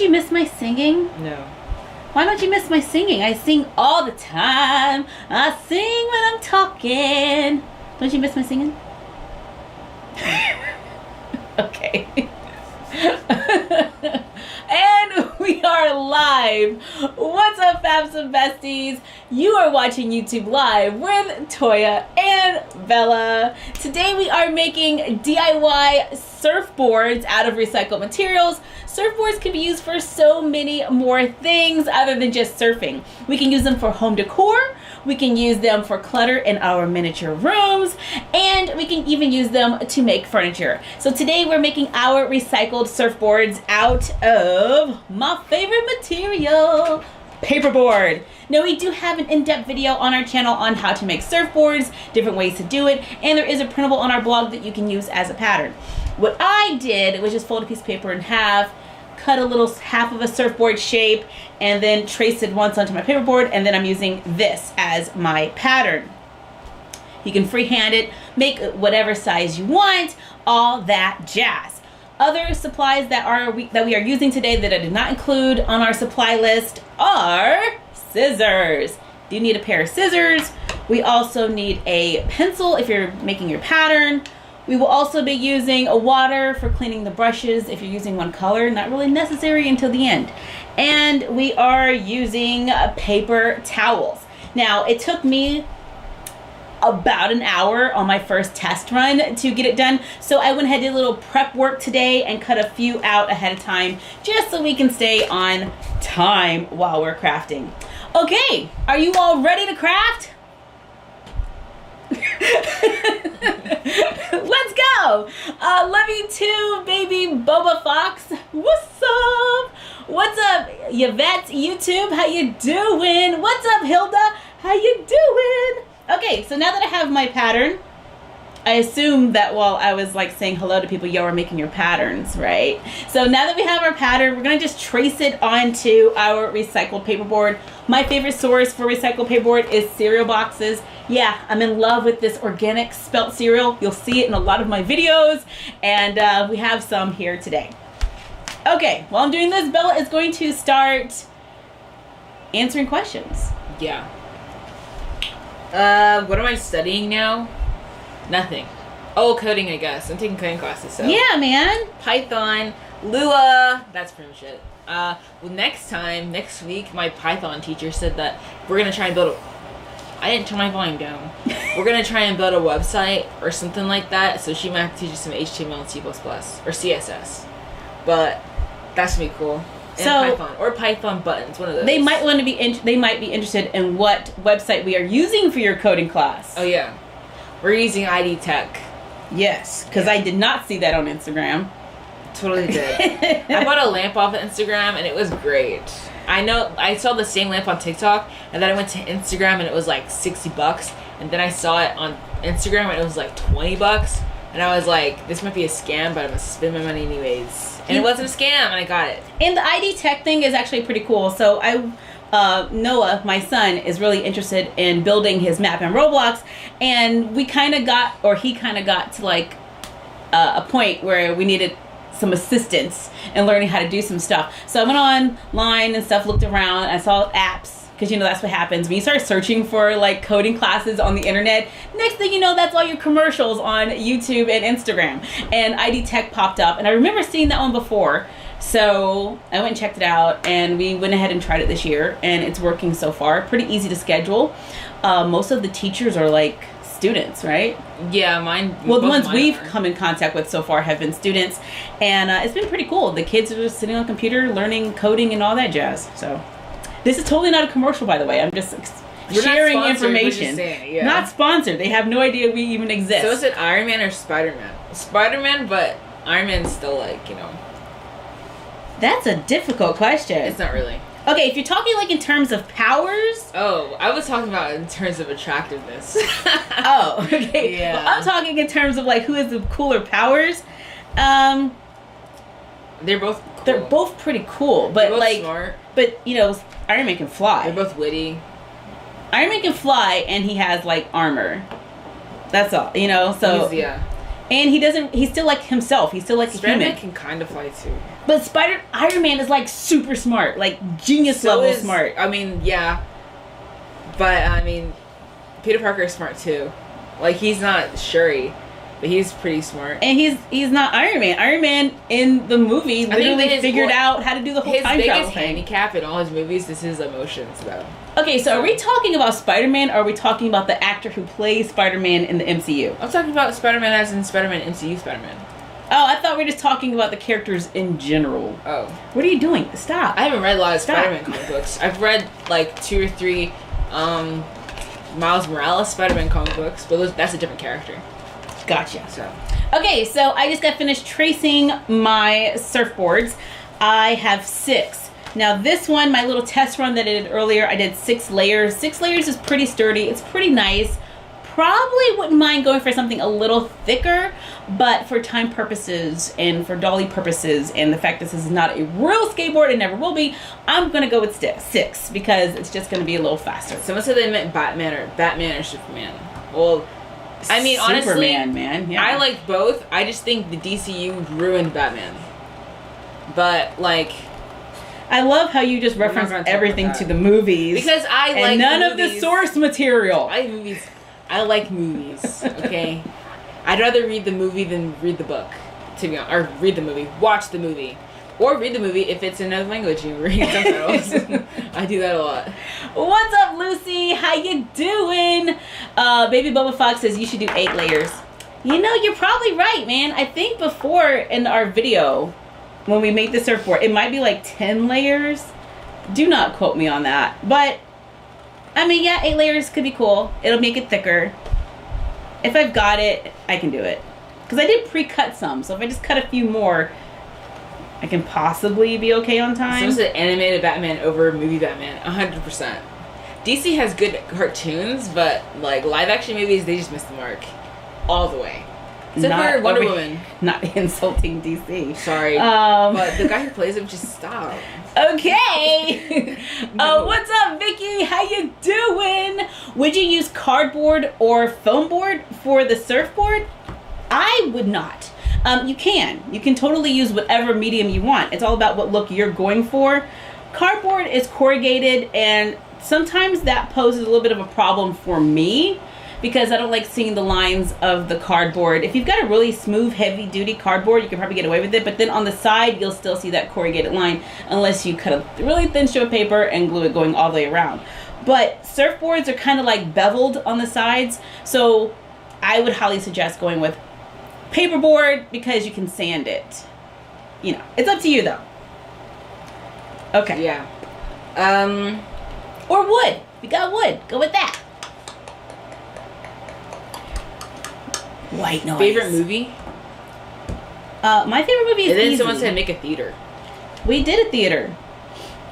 you miss my singing? No. Why don't you miss my singing? I sing all the time. I sing when I'm talking. Don't you miss my singing? Okay. And we are live. What's up, Fabs and Besties? You are watching YouTube Live with Toya and Bella. Today we are making DIY surfboards out of recycled materials. Surfboards can be used for so many more things other than just surfing. We can use them for home decor. We can use them for clutter in our miniature rooms, and we can even use them to make furniture. So today we're making our recycled surfboards out of my favorite material, paperboard. Now we do have an in-depth video on our channel on how to make surfboards, different ways to do it, and there is a printable on our blog that you can use as a pattern. What I did was just fold a piece of paper in half, cut a little half of a surfboard shape, and then trace it once onto my paperboard, and then I'm using this as my pattern. You can freehand it, make whatever size you want, all that jazz. Other supplies that we are using today that I did not include on our supply list are scissors. You need a pair of scissors. We also need a pencil if you're making your pattern. We will also be using a water for cleaning the brushes if you're using one color, not really necessary until the end. And we are using paper towels. Now, it took me about an hour on my first test run to get it done. So I went ahead and did a little prep work today and cut a few out ahead of time just so we can stay on time while we're crafting. Okay, are you all ready to craft? Let's go. Love you too, baby Boba Fox. What's up? What's up, Yvette YouTube? How you doing? What's up, Hilda? How you doing? Okay, so now that I have my pattern, I assume that while I was like saying hello to people, y'all were making your patterns, right? So now that we have our pattern, we're gonna just trace it onto our recycled paperboard. My favorite source for recycled paperboard is cereal boxes. Yeah, I'm in love with this organic spelt cereal. You'll see it in a lot of my videos, and we have some here today. Okay, while I'm doing this, Bella is going to start answering questions. Yeah. What am I studying now? Nothing. Oh, coding, I guess. I'm taking coding classes, so. Yeah, man. Python, Lua, that's pretty much it. Well, next week, my Python teacher said that we're going to try and build I didn't turn my volume down. We're going to try and build a website or something like that, so she might have to teach us some HTML and C++ or CSS. But that's going to be cool. And so, Python or Python buttons, one of those. They might want to be they might be interested in what website we are using for your coding class. Oh yeah. We're using ID Tech. Yes, because I did not see that on Instagram. Totally did. I bought a lamp off of Instagram and it was great. I know I saw the same lamp on TikTok, and then I went to Instagram and it was like $60, and then I saw it on Instagram and it was like $20, and I was like, this might be a scam, but I'm gonna spend my money anyways. And it wasn't a scam, and I got it. And the ID Tech thing is actually pretty cool. So Noah, my son, is really interested in building his map in Roblox, and he kind of got to like a point where we needed some assistance in learning how to do some stuff. So I went online and stuff, looked around, I saw apps, because you know that's what happens when you start searching for like coding classes on the internet. Next thing you know, that's all your commercials on YouTube and Instagram, and ID Tech popped up, and I remember seeing that one before. So I went and checked it out, and we went ahead and tried it this year, and it's working so far. Pretty easy to schedule. Most of the teachers are like students, right? Yeah, mine. Well, the ones we've come in contact with so far have been students, and it's been pretty cool. The kids are just sitting on a computer learning coding and all that jazz. So this is totally not a commercial, by the way. I'm just sharing information. Saying, yeah. Not sponsored. They have no idea we even exist. So is it Iron Man or Spider-Man? Spider-Man, but Iron Man's still like, you know. That's a difficult question. It's not really. Okay, if you're talking like in terms of powers. Oh, I was talking about in terms of attractiveness. Oh, okay. Yeah. Well, I'm talking in terms of like who has the cooler powers. They're both cool. They're both pretty cool, but they're both like smart. But you know, Iron Man can fly. They're both witty. Iron Man can fly, and he has like armor. That's all, you know. So yeah. And he's still like himself. He's still like a human. Spider-Man can kind of fly too. But Iron Man is like super smart, like genius level smart. I mean, yeah. But I mean, Peter Parker is smart too. Like, he's not Shuri, but he's pretty smart. And he's not Iron Man. Iron Man in the movie literally figured out how to do the whole time travel thing. His biggest handicap in all his movies is his emotions, though. Okay, so are we talking about Spider-Man, or are we talking about the actor who plays Spider-Man in the MCU? I'm talking about Spider-Man as in Spider-Man MCU Spider-Man. Oh, I thought we were just talking about the characters in general. Oh. What are you doing? Stop. I haven't read a lot of Spider-Man comic books. I've read like 2 or 3 Miles Morales Spider-Man comic books, but that's a different character. Gotcha. So. Okay, so I just got finished tracing my surfboards. I have 6. Now this one, my little test run that I did earlier, I did 6 layers. 6 layers is pretty sturdy. It's pretty nice. Probably wouldn't mind going for something a little thicker, but for time purposes and for dolly purposes and the fact this is not a real skateboard, it never will be, I'm going to go with 6 because it's just going to be a little faster. Someone said they meant Batman or Superman. Well, I mean, honestly, Superman, man. Yeah. I like both. I just think the DCU ruined Batman. But, like... I love how you just reference everything to the movies. Because I like and none of the source material. I like movies, okay? I'd rather read the movie than read the book, to be honest. Or read the movie. Watch the movie. Or read the movie if it's in another language and read subtitles. I do that a lot. What's up, Lucy? How you doing? Baby Bubba Fox says you should do 8 layers. You know, you're probably right, man. I think before in our video, when we made the surfboard, it might be like 10 layers. Do not quote me on that. But, I mean, yeah, 8 layers could be cool. It'll make it thicker. If I've got it, I can do it. Because I did pre-cut some, so if I just cut a few more, I can possibly be okay on time. Someone said animated Batman over movie Batman. 100%. DC has good cartoons, but, like, live-action movies, they just miss the mark. All the way. Except for Wonder Woman. Not insulting DC. Sorry. But the guy who plays him, just stop. Okay. What's up, Vicky? How you doing? Would you use cardboard or foam board for the surfboard? I would not. You can totally use whatever medium you want. It's all about what look you're going for. Cardboard is corrugated, and sometimes that poses a little bit of a problem for me, because I don't like seeing the lines of the cardboard. If you've got a really smooth, heavy-duty cardboard, you can probably get away with it, but then on the side, you'll still see that corrugated line unless you cut a really thin strip of paper and glue it going all the way around. But surfboards are kind of like beveled on the sides, so I would highly suggest going with paperboard because you can sand it. You know, it's up to you, though. Okay. Yeah. Or wood. We got wood. Go with that. White noise. Favorite movie? My favorite movie is And then easy. someone said make a theater. We did a theater.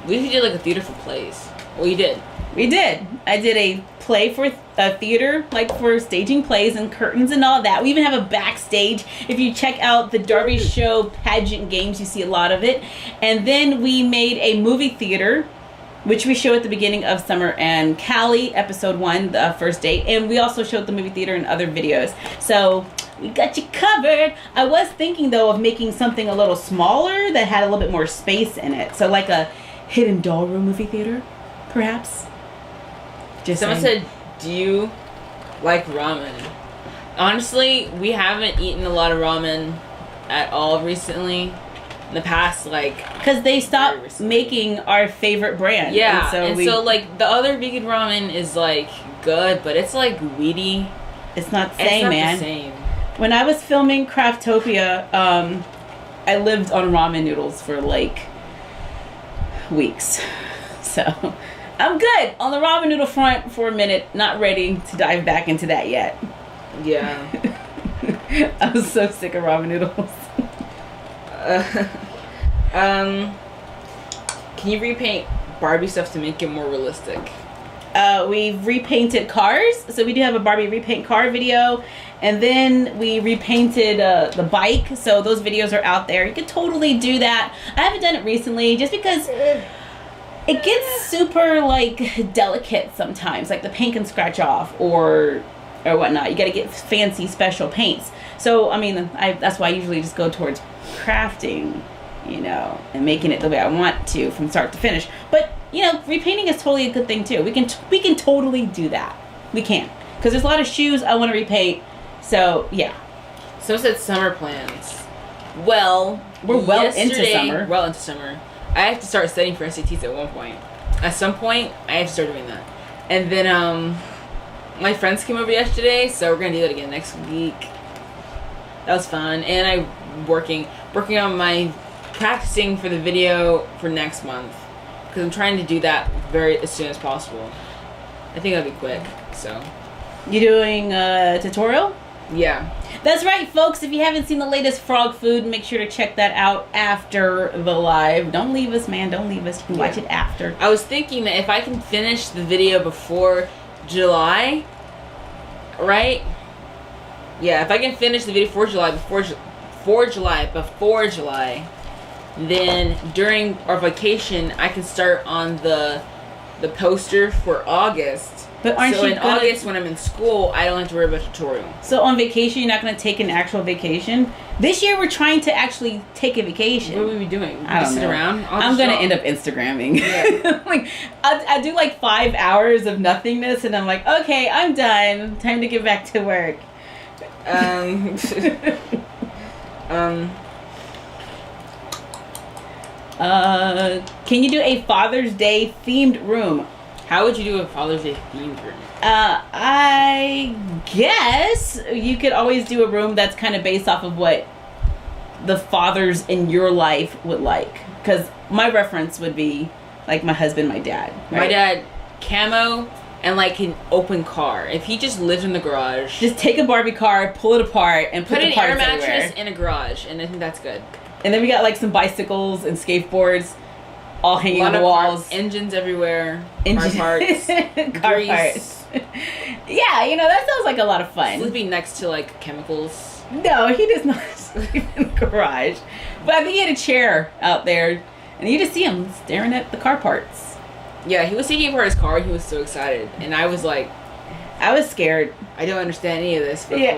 We usually did like a theater for plays. Well, you did. We did. I did a play for a theater, like for staging plays and curtains and all that. We even have a backstage. If you check out the Derby Show pageant games, you see a lot of it. And then we made a movie theater, which we show at the beginning of Summer and Cali, episode 1, the first date. And we also showed the movie theater in other videos. So we got you covered. I was thinking, though, of making something a little smaller that had a little bit more space in it. So like a hidden doll room movie theater, perhaps. Just Someone said, do you like ramen? Honestly, we haven't eaten a lot of ramen at all recently. In the past, like... Because they stopped making our favorite brand. Yeah, so, like, the other vegan ramen is, like, good, but it's, like, weedy. It's not the same, man. It's not the same. When I was filming Craftopia, I lived on ramen noodles for, like, weeks. So... I'm good on the ramen noodle front for a minute. Not ready to dive back into that yet. Yeah. I was so sick of ramen noodles. Can you repaint Barbie stuff to make it more realistic? We've repainted cars. So we do have a Barbie repaint car video. And then we repainted the bike. So those videos are out there. You could totally do that. I haven't done it recently just because... it gets super, like, delicate sometimes. Like, the paint can scratch off, or or whatnot. You got to get fancy special paints. So, I mean, that's why I usually just go towards crafting, you know, and making it the way I want to from start to finish. But, you know, repainting is totally a good thing too. We can totally do that. We can. Because there's a lot of shoes I want to repaint. So, yeah. So said summer plans. Well, we're well into summer. Well into summer. I have to start studying for SATs at one point. At some point, I have to start doing that. And then, my friends came over yesterday, so we're gonna do that again next week. That was fun. And I'm working on my practicing for the video for next month. Because I'm trying to do that as soon as possible. I think that'll be quick, so. You doing a tutorial? Yeah. That's right, folks. If you haven't seen the latest frog food, make sure to check that out after the live. Don't leave us, man. Don't leave us. You can watch it after. I was thinking that if I can finish the video before July, right? Yeah, if I can finish the video before July, then during our vacation, I can start on the poster for August. But aren't so you in August, when I'm in school, I don't have to worry about tutorial. So on vacation, you're not going to take an actual vacation? This year, we're trying to actually take a vacation. What would we be doing? I don't know. Sit around? I'm going to end up Instagramming. Yeah. Like, I do like 5 hours of nothingness, and I'm like, okay, I'm done. Time to get back to work. Can you do a Father's Day themed room? How would you do a Father's Day themed room? I guess you could always do a room that's kind of based off of what the fathers in your life would like. Because my reference would be like my husband, my dad. Right? My dad, camo and like an open car. If he just lived in the garage, just take a Barbie car, pull it apart, and put the parts an air mattress everywhere. in a garage, and I think that's good. And then we got like some bicycles and skateboards all hanging on the walls. Parts, engines everywhere. Car parts. Car parts. Yeah, you know, that sounds like a lot of fun. Sleeping next to like chemicals. No, he does not sleep in the garage. But I think he had a chair out there, and you just see him staring at the car parts. Yeah, he was taking apart his car. He was so excited, and I was like, I was scared. I don't understand any of this. But yeah.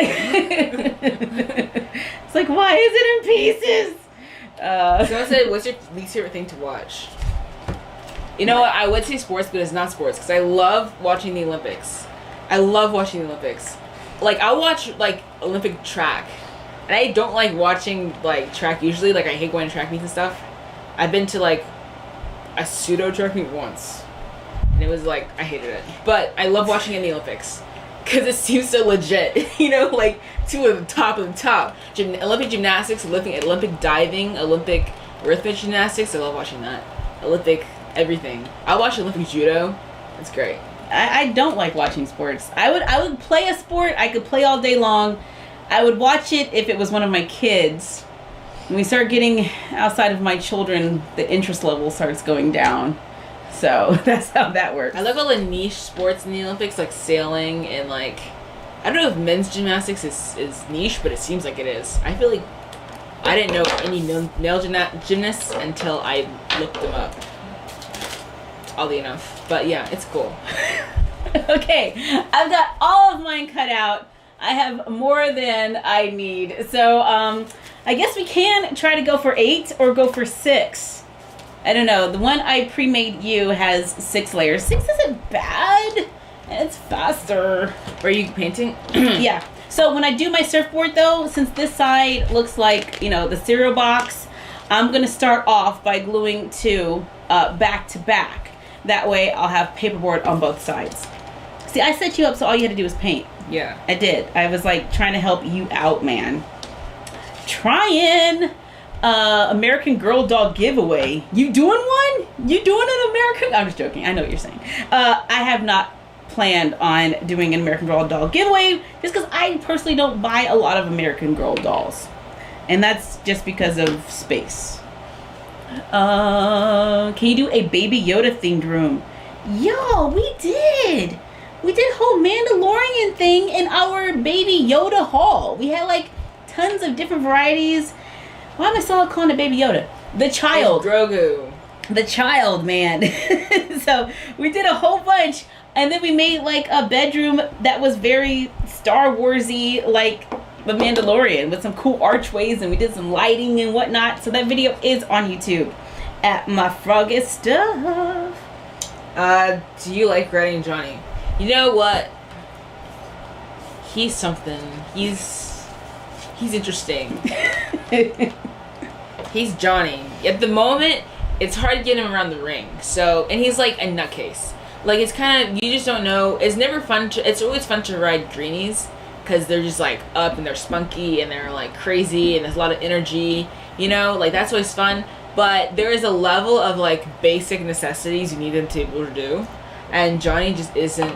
It's like, why is it in pieces? Someone said, what's your least favorite thing to watch? You know what? I would say sports, but it's not sports, because I love watching the Olympics. Like, I'll watch, like, Olympic track. And I don't like watching, like, track usually. Like, I hate going to track meets and stuff. I've been to, like, a pseudo track meet once. And it was, like, I hated it. But I love watching it in the Olympics. Because it seems so legit. You know, like, to the top of the top. Olympic gymnastics, Olympic diving, Olympic arithmetic gymnastics. I love watching that. Olympic everything. I watch Olympic judo. It's great. I don't like watching sports. I would play a sport. I could play all day long. I would watch it if it was one of my kids. When we start getting outside of my children, the interest level starts going down. So that's how that works. I love all the niche sports in the Olympics, like sailing and like, I don't know if men's gymnastics is niche, but it seems like it is. I feel like I didn't know any male gymnasts until I looked them up. Oddly enough. But yeah, it's cool. Okay, I've got all of mine cut out. I have more than I need. So I guess we can try to go for 8 or go for 6. I don't know. The one I pre-made you has 6 layers. 6 isn't bad. It's faster. Are you painting? Yeah. So when I do my surfboard though, since this side looks like, you know, the cereal box, I'm going to start off by gluing 2 back to back. That way I'll have paperboard on both sides. See, I set you up so all you had to do was paint. Yeah. I did. I was like trying to help you out, man. Trying American Girl doll giveaway. You doing one? You doing an American? I'm just joking. I know what you're saying. I have not planned on doing an American Girl doll giveaway just because I personally don't buy a lot of American Girl dolls. And that's just because of space. Can you do a Baby Yoda themed room? Yo, we did. We did a whole Mandalorian thing in our Baby Yoda haul. We had like tons of different varieties. Why am I still calling it Baby Yoda? The child. It's Grogu. The child, man. So we did a whole bunch And then we made like a bedroom that was very Star Warsy, like The Mandalorian, with some cool archways, and we did some lighting and whatnot. So that video is on YouTube at My Froggy Stuff. Do you like writing Johnny? You know what? He's something. He's interesting. He's Johnny. At the moment, it's hard to get him around the ring. So, and he's like a nutcase. Like, it's kind of, you just don't know. It's never fun to, it's always fun to ride greenies because they're just like up and they're spunky and they're like crazy and there's a lot of energy, you know? Like, that's always fun. But there is a level of like basic necessities you need him to be able to do. And Johnny just isn't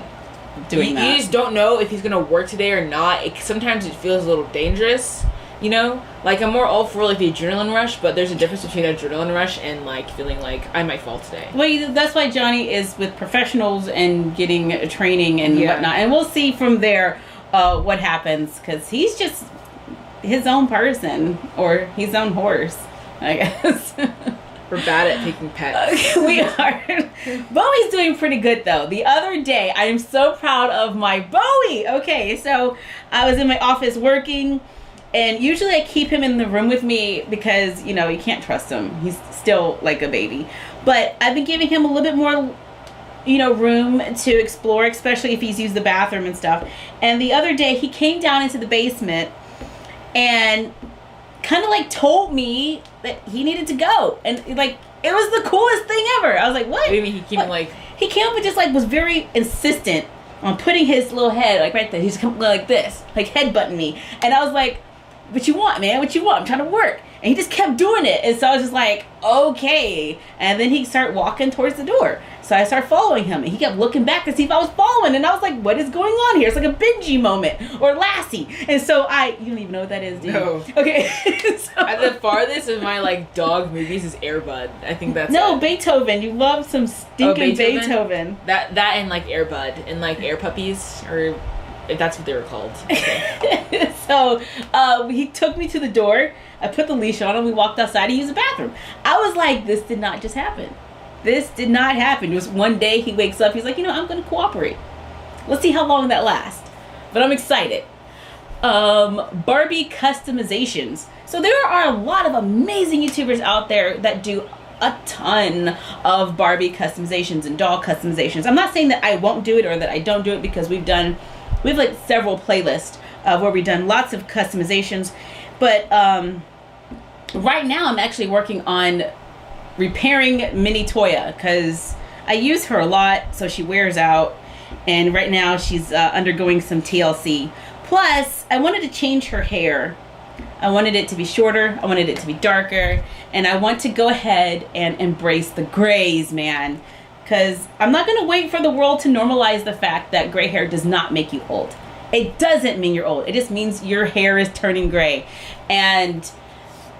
doing that. You just don't know if he's going to work today or not. Sometimes it feels a little dangerous, you know? Like, I'm more all for like the adrenaline rush, but there's a difference between adrenaline rush and like feeling like I might fall today. Well, that's why Johnny is with professionals and getting training and whatnot. And we'll see from there what happens, because he's just his own person, or his own horse, I guess. We're bad at picking pets. We are. Bowie's doing pretty good, though. The other day, I am so proud of my Bowie. Okay, so I was in my office working, and usually I keep him in the room with me because, you know, you can't trust him. He's still like a baby. But I've been giving him a little bit more, you know, room to explore, especially if he's used the bathroom and stuff. And the other day, he came down into the basement and kind of like told me that he needed to go, and like it was the coolest thing ever. I was like, what? What do you mean he came like? He came up and just like was very insistent on putting his little head like right there. He's coming like this, like headbutting me, and I was like, what you want, man? What you want? I'm trying to work. And he just kept doing it, and so I was just like, okay. And then he started walking towards the door. So I started following him, and he kept looking back to see if I was following, and I was like, what is going on here? It's like a Benji moment, or Lassie. And so you don't even know what that is, do you? No. Okay. So, at the farthest of my like dog movies is Air Bud. I think that's it. Beethoven. You love some stinking Beethoven. That and like Air Bud and like Air Puppies, or if that's what they were called. Okay. So he took me to the door. I put the leash on him. We walked outside to use the bathroom. I was like, this did not just happen. This did not happen. It was one day he wakes up. He's like, you know, I'm going to cooperate. Let's see how long that lasts. But I'm excited. Barbie Customizations. So there are a lot of amazing YouTubers out there that do a ton of Barbie customizations and doll customizations. I'm not saying that I won't do it or that I don't do it, because we have like several playlists where we've done lots of customizations. But right now I'm actually working on repairing Mini Toya, because I use her a lot, so she wears out, and right now she's undergoing some TLC. Plus, I wanted to change her hair. I wanted it to be shorter, I wanted it to be darker, and I want to go ahead and embrace the grays, man, because I'm not going to wait for the world to normalize the fact that gray hair does not make you old. It doesn't mean you're old. It just means your hair is turning gray, and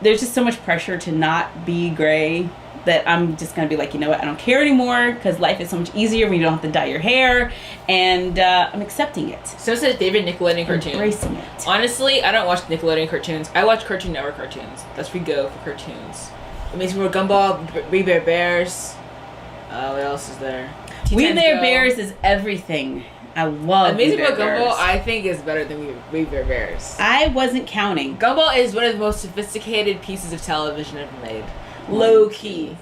there's just so much pressure to not be gray that I'm just going to be like, you know what, I don't care anymore, because life is so much easier when you don't have to dye your hair, and I'm accepting it. So it's a favorite Nickelodeon cartoon. Embracing it. Honestly, I don't watch Nickelodeon cartoons. I watch Cartoon Network cartoons. That's where we go for cartoons. Amazing World Gumball, We Bear Bears. What else is there? We Bear Bears is everything. I love Amazing World Bears. Gumball, I think, is better than We Bear Bears. I wasn't counting. Gumball is one of the most sophisticated pieces of television ever made. Low key.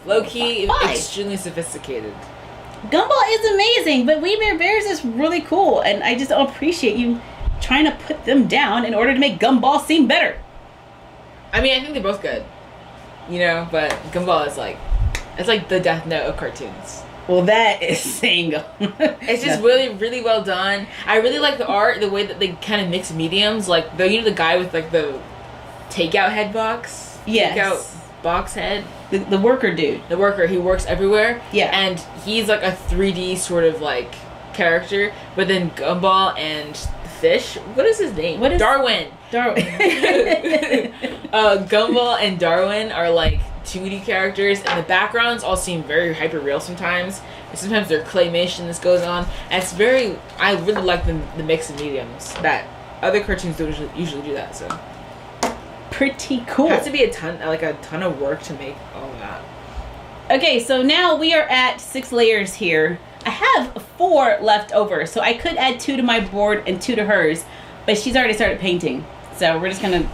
Low key, extremely sophisticated. Gumball is amazing, but We Bear Bears is really cool, and I just appreciate you trying to put them down in order to make Gumball seem better. I mean, I think they're both good, you know, but Gumball is like, it's like the Death Note of cartoons. Well, that is saying it's just really, really well done. I really like the art, the way that they kind of mix mediums, like the guy with like the takeout head box. Yes. Takeout box head. The worker dude. The worker, he works everywhere. Yeah. And he's like a 3D sort of like character, but then Gumball and Fish, what is his name? Darwin. Gumball and Darwin are like 2D characters, and the backgrounds all seem very hyper real sometimes. And sometimes they're claymation this goes on. And it's very, I really like the mix of mediums that other cartoons don't usually do that. So pretty cool. It has to be a ton of work to make all of that. Okay, so now we are at 6 layers here. I have 4 left over. So I could add 2 to my board and 2 to hers, but she's already started painting. So we're just gonna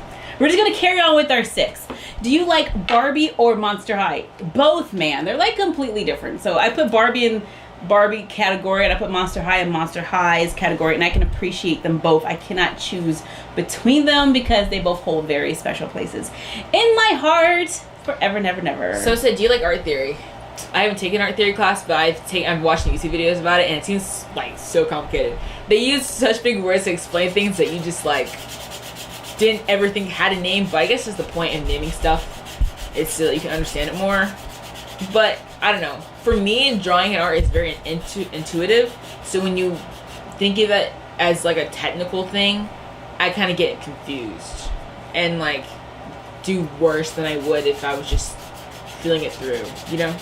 carry on with our 6. Do you like Barbie or Monster High? Both, man. They're like completely different. So I put Barbie in Barbie category, and I put Monster High in Monster High's category, and I can appreciate them both. I cannot choose between them because they both hold very special places in my heart forever and ever, never. So do you like art theory? I haven't taken art theory class, but I've watched YouTube videos about it, and it seems like so complicated. They use such big words to explain things that you just like didn't ever think had a name. But I guess that's the point in naming stuff. It's so that you can understand it more. But I don't know. For me, drawing and art is very intuitive. So when you think of it as like a technical thing, I kind of get confused and like do worse than I would if I was just feeling it through, you know?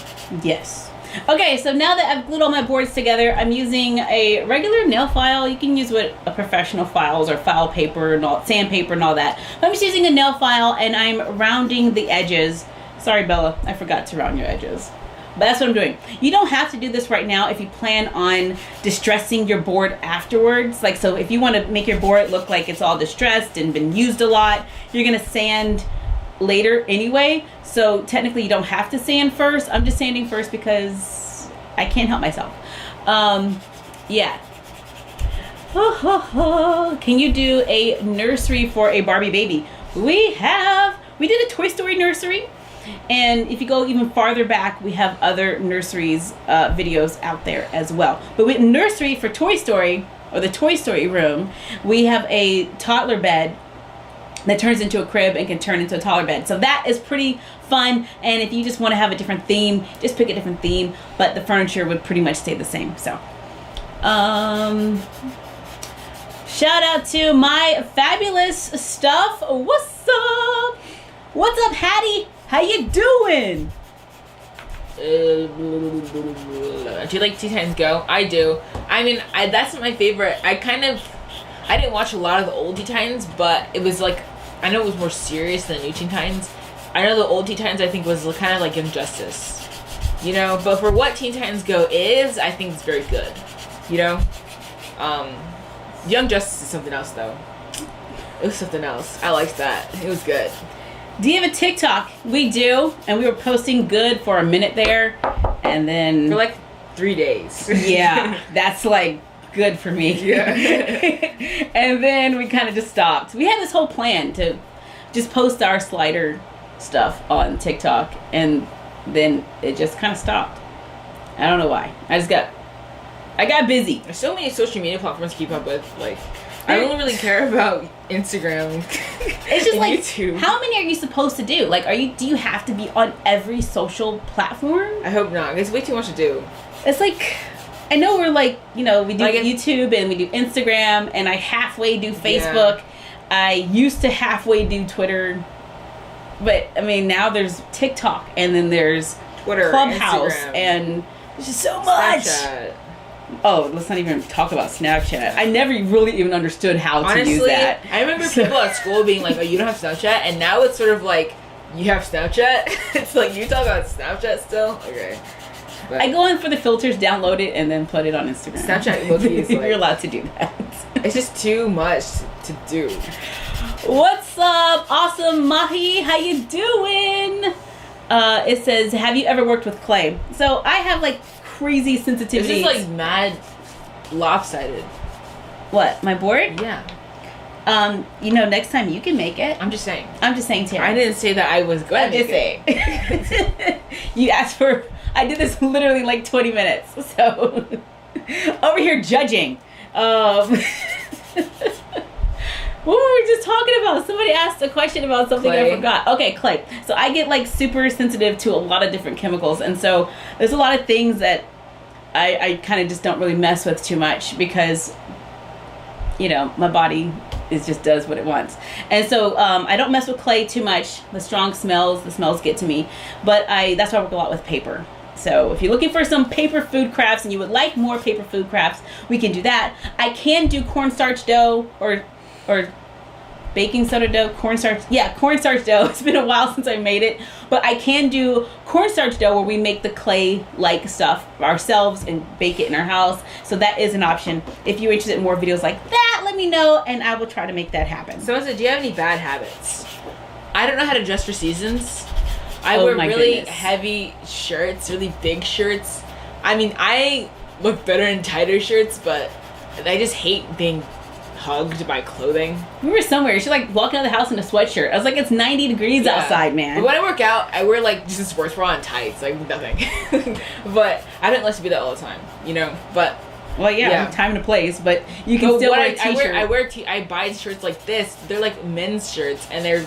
Yes. Okay, so now that I've glued all my boards together, I'm using a regular nail file. You can use what a professional files or file paper and all, sandpaper and all that. I'm just using a nail file and I'm rounding the edges. Sorry, Bella, I forgot to round your edges. But that's what I'm doing. You don't have to do this right now if you plan on distressing your board afterwards. Like, so if you want to make your board look like it's all distressed and been used a lot, you're going to sand later anyway. So technically you don't have to sand first. I'm just sanding first because I can't help myself. Yeah. Can you do a nursery for a Barbie baby? We did a Toy Story nursery. And if you go even farther back, we have other nurseries videos out there as well. But with nursery for Toy Story, or the Toy Story room, we have a toddler bed that turns into a crib and can turn into a taller bed. So that is pretty fun. And if you just want to have a different theme, just pick a different theme. But the furniture would pretty much stay the same. So, shout out to my fabulous stuff. What's up? What's up, Hattie? How you doing? Do you like Teen Titans Go? I do. I mean, that's my favorite. I didn't watch a lot of the old Teen Titans, but it was like, I know it was more serious than New Teen Titans. I know the old Teen Titans, I think, was kind of like Injustice, you know. But for what Teen Titans Go is, I think it's very good, you know. Young Justice is something else, though. It was something else. I liked that. It was good. Do you have a TikTok? We do, and we were posting good for a minute there, and then for like 3 days. Yeah, that's like good for me. Yeah. And then we kind of just stopped. We had this whole plan to just post our slider stuff on TikTok, and then it just kind of stopped. I don't know why. I got busy. There's so many social media platforms to keep up with. Like, I don't really care about Instagram. It's just like, YouTube. How many are you supposed to do? Like, do you have to be on every social platform? I hope not. It's way too much to do. It's like, I know we're like, you know, we do like YouTube and we do Instagram, and I halfway do Facebook. Yeah. I used to halfway do Twitter, but I mean, now there's TikTok, and then there's Twitter, Clubhouse, Instagram, and there's just so much. Snapchat. Oh, let's not even talk about Snapchat. I never really even understood how to use that. I remember people at school being like, oh, you don't have Snapchat? And now it's sort of like, you have Snapchat? It's like, you talk about Snapchat still? Okay. But I go in for the filters, download it, and then put it on Instagram. Snapchat low-key is like, you're allowed to do that. It's just too much to do. What's up, awesome Mahi? How you doing? It says, have you ever worked with clay? So I have like crazy sensitivity. This is like mad lopsided. What, my board? Yeah. You know, next time you can make it. I'm just saying, Tara. I didn't say that I was going to make it. You asked for, I did this literally like 20 minutes. So, over here judging. What were we just talking about? Somebody asked a question about something clay. I forgot. Okay, clay. So I get like super sensitive to a lot of different chemicals, and so there's a lot of things that I kind of just don't really mess with too much because, you know, my body just does what it wants. And so I don't mess with clay too much. The smells get to me. But that's why I work a lot with paper. So if you're looking for some paper food crafts and you would like more paper food crafts, we can do that. I can do cornstarch dough or baking soda dough, cornstarch. Yeah, cornstarch dough. It's been a while since I made it, but I can do cornstarch dough where we make the clay-like stuff ourselves and bake it in our house. So that is an option. If you're interested in more videos like that, let me know, and I will try to make that happen. So, do you have any bad habits? I don't know how to dress for seasons. I wear really heavy shirts, really big shirts. I mean, I look better in tighter shirts, but I just hate being hugged by clothing. We were somewhere. She like walking out of the house in a sweatshirt. I was like, it's 90 degrees outside, man. But when I work out, I wear like just a sports bra and tights, like nothing. But I don't like to be that all the time, you know. But well, yeah. Time and a place, but you can still wear a t-shirt. I buy shirts like this. They're like men's shirts, and they're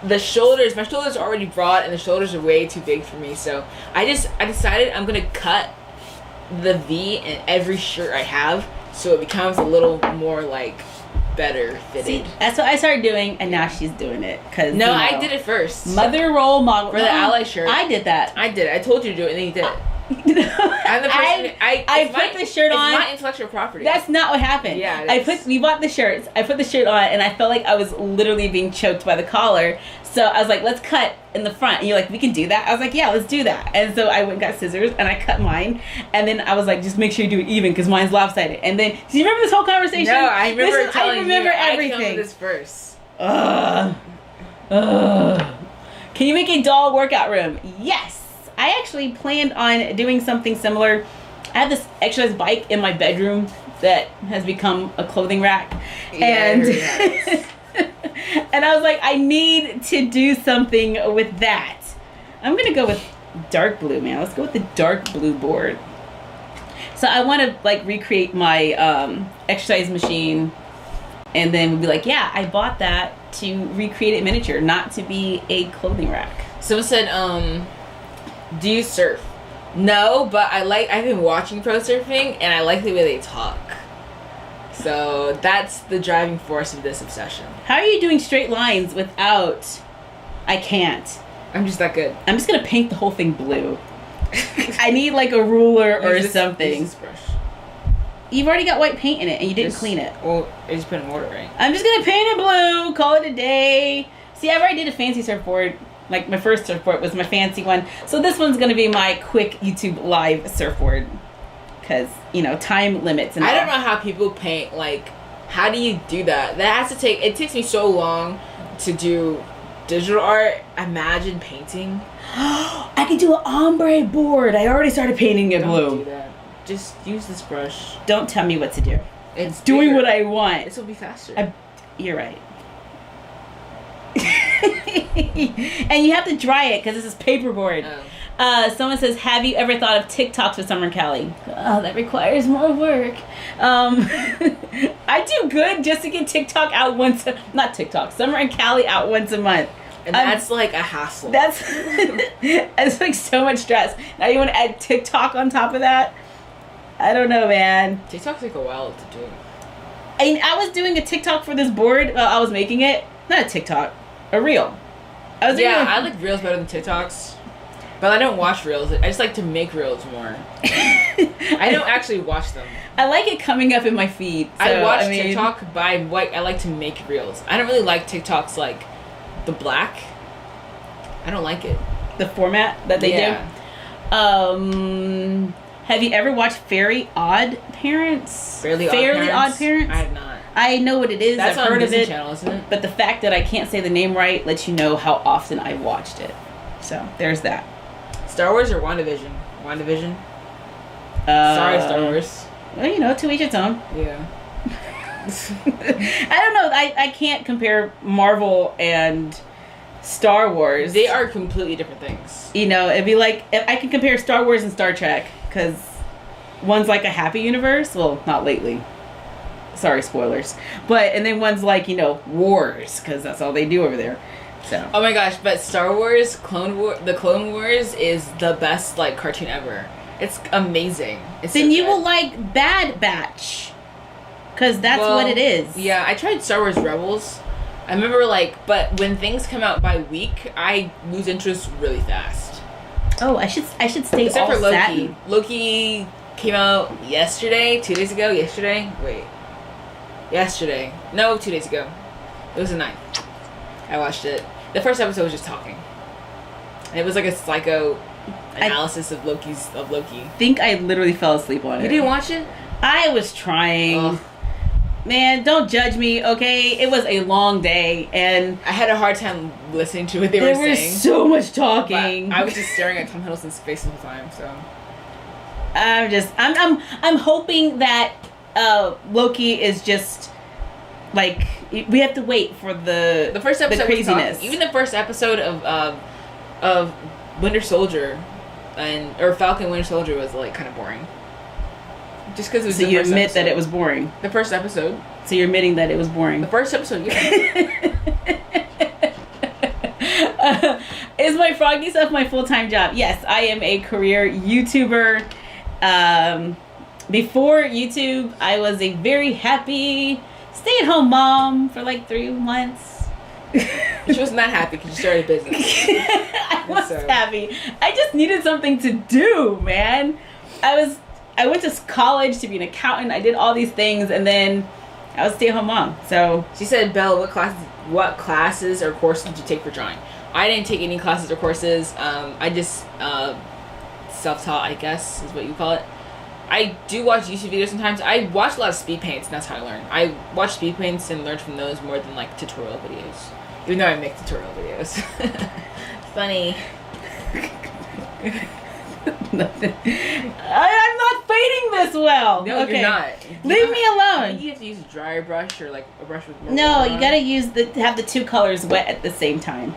the shoulders. My shoulders are already broad, and the shoulders are way too big for me. So I decided I'm gonna cut the V in every shirt I have, so it becomes a little more like better fitted. See, that's what I started doing, and now she's doing it. Cause no, I did it first. Mother role model for the Ally shirt. I did that. I did it. I told you to do it, and then you did it. I'm the person. I put the shirt on. It's my intellectual property. That's not what happened. Yeah, we bought the shirts. I put the shirt on, and I felt like I was literally being choked by the collar. So I was like, let's cut in the front. And you're like, we can do that? I was like, yeah, let's do that. And so I went and got scissors, and I cut mine. And then I was like, just make sure you do it even, because mine's lopsided. And then, do you remember this whole conversation? No, I remember telling you. Everything. I came up with this first. Can you make a doll workout room? Yes. I actually planned on doing something similar. I have this exercise bike in my bedroom that has become a clothing rack. And and I was like, I need to do something with that. I'm going to go with dark blue, man. Let's go with the dark blue board. So I want to like recreate my exercise machine, and then we'll be like, yeah, I bought that to recreate it miniature, not to be a clothing rack. Someone said, do you surf? No, but I've been watching pro surfing, and I like the way they talk. So that's the driving force of this obsession. How are you doing straight lines without... I can't. I'm just that good. I'm just going to paint the whole thing blue. I need like a ruler or something. Use this brush. You've already got white paint in it, and you didn't clean it. Well, I just put in water, right? I'm just going to paint it blue. Call it a day. See, I already did a fancy surfboard. Like, my first surfboard was my fancy one. So this one's going to be my quick YouTube live surfboard. Because, you know, time limits and I don't know how people paint. Like, how do you do that? It takes me so long to do digital art. Imagine painting. I could do an ombre board. I already started painting it blue. Don't do that. Just use this brush. Don't tell me what to do. It's doing what I want. This will be faster. You're right. And you have to dry it because this is paperboard. Someone says, have you ever thought of TikToks with Summer and Callie? Oh, that requires more work. I do good just to get TikTok out Summer and Callie out once a month. And that's like a hassle. It's like so much stress. Now you want to add TikTok on top of that? I don't know, man. TikTok take a while to do. I was doing a TikTok for this board while I was making it. Not a TikTok, a reel. I like reels better than TikToks. But I don't watch reels. I just like to make reels more. I don't actually watch them. I like it coming up in my feed. So, I watch TikTok, but I like to make reels. I don't really like TikToks like the black. I don't like it. The format that they do? Have you ever watched Fairly Odd Parents? Fairly Odd Parents? I have not. I know what it is. That's I've heard Disney of it. Channel, isn't it? But the fact that I can't say the name right lets you know how often I've watched it. So, there's that. Star Wars or WandaVision? WandaVision? Sorry, Star Wars. Well, you know, to each its own. Yeah. I don't know. I can't compare Marvel and Star Wars. They are completely different things. You know, it'd be like, if I can compare Star Wars and Star Trek, because one's like a happy universe. Well, not lately. Sorry, spoilers. And then one's like, you know, wars, because that's all they do over there. So. Oh my gosh, but Star Wars, the Clone Wars is the best, like, cartoon ever. It's amazing. Then you will like Bad Batch. Because that's what it is. Yeah, I tried Star Wars Rebels. I remember, but when things come out by week, I lose interest really fast. Oh, I should stay Except all for Loki. satin. Loki came out yesterday, 2 days ago. Yesterday? No, 2 days ago. It was a 9. I watched it. The first episode was just talking. And it was like a psycho analysis of Loki. I think I literally fell asleep on it. You didn't watch it? I was trying. Ugh. Man, don't judge me, okay? It was a long day, and I had a hard time listening to what they were saying. There was so much talking. I was just staring at Tom Hiddleston's face the whole time, so. I'm hoping that Loki is just like, we have to wait for the first episode the craziness. Even the first episode of Winter Soldier or Falcon Winter Soldier was like kind of boring. Just because it was. So you admit that it was boring. The first episode. So you're admitting that it was boring. The first episode, yeah. Is my froggy stuff my full-time job? Yes, I am a career YouTuber. Before YouTube, I was a very happy stay-at-home mom for like 3 months. She wasn't that happy because you started a business. I was happy. I just needed something to do, man. I went to college to be an accountant. I did all these things, and then I was a stay-at-home mom. So she said, "Belle, what classes or courses did you take for drawing?" I didn't take any classes or courses. I just self-taught, I guess, is what you call it. I do watch YouTube videos sometimes. I watch a lot of speed paints, and that's how I learn. I watch speed paints and learn from those more than like tutorial videos. Even though I make tutorial videos. Funny. Nothing. I'm not fading this well. No, okay. You're not. Leave me alone. I think you have to use a dryer brush or like a brush with more No, water you on. Gotta have the 2 colors wet at the same time.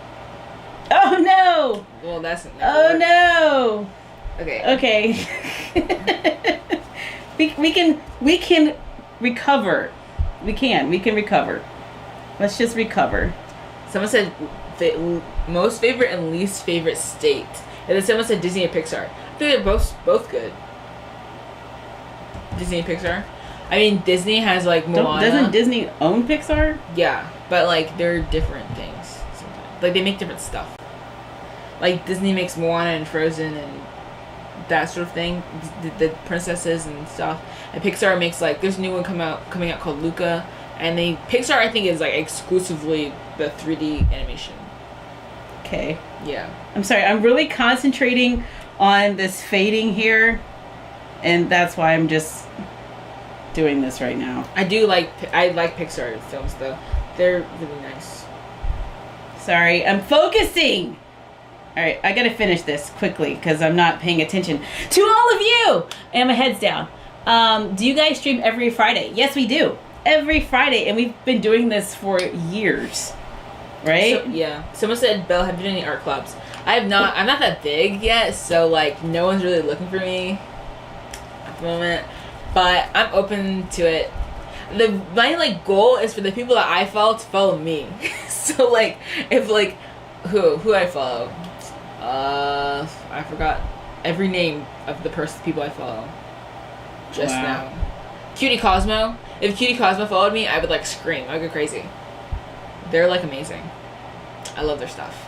Oh no! Well, that's. Oh no! Okay. Okay. we can recover. We can recover. Let's just recover. Someone said most favorite and least favorite state. And then someone said Disney and Pixar. I think they're both good. Disney and Pixar. I mean, Disney has like Moana. Doesn't Disney own Pixar? Yeah, but like they're different things sometimes. Like they make different stuff. Like Disney makes Moana and Frozen and that sort of thing, the princesses and stuff. And Pixar makes like there's a new one coming out called Luca, and Pixar I think is like exclusively the 3D animation. Okay. Yeah. I'm sorry. I'm really concentrating on this fading here, and that's why I'm just doing this right now. I like Pixar films though. They're really nice. Sorry, I'm focusing. All right, I gotta finish this quickly because I'm not paying attention to all of you. And my head's down. Do you guys stream every Friday? Yes, we do. Every Friday, and we've been doing this for years. Right? So, yeah. Someone said, "Belle, have you done any art clubs?" I have not. I'm not that big yet, so like no one's really looking for me at the moment. But I'm open to it. My like goal is for the people that I follow to follow me. So like if like who I follow, I forgot every name of the people I follow just now. Cutie Cosmo. If Cutie Cosmo followed me, I would like scream. I'd go crazy. They're like amazing. I love their stuff.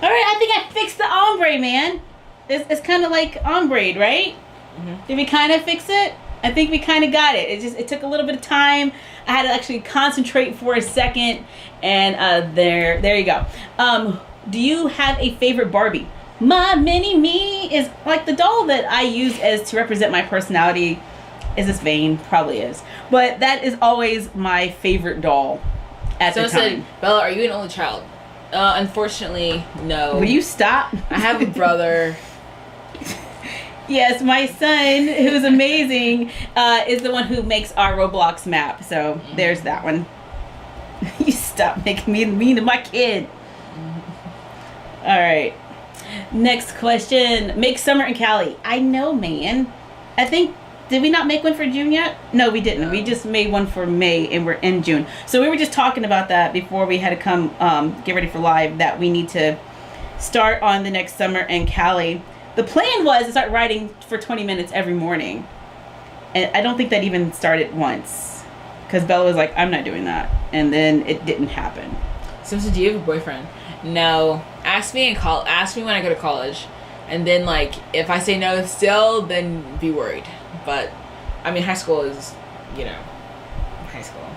All right, I think I fixed the ombre, man. It's kind of like ombre, right? Mm-hmm. Did we kind of fix it? I think we kind of got it. It took a little bit of time. I had to actually concentrate for a second, and there you go. Do you have a favorite Barbie? My mini me is like the doll that I use as to represent my personality. Is this vain? Probably is, but that is always my favorite doll. At the time. Said, "Bella, are you an only child?" Unfortunately, no. Will you stop? I have a brother. Yes, my son, who's amazing, is the one who makes our Roblox map. So there's that one. You stop making me mean to my kid. All right. Next question. Make summer in Cali. I know, man. I think. Did we not make one for June yet? No, we didn't. No. We just made one for May, and we're in June. So we were just talking about that before we had to come get ready for live, that we need to start on the next summer in Cali. The plan was to start writing for 20 minutes every morning. And I don't think that even started once. Because Bella was like, I'm not doing that. And then it didn't happen. So do you have a boyfriend? No. Ask me when I go to college. And then, like, if I say no still, then be worried. But, I mean, high school is, high school.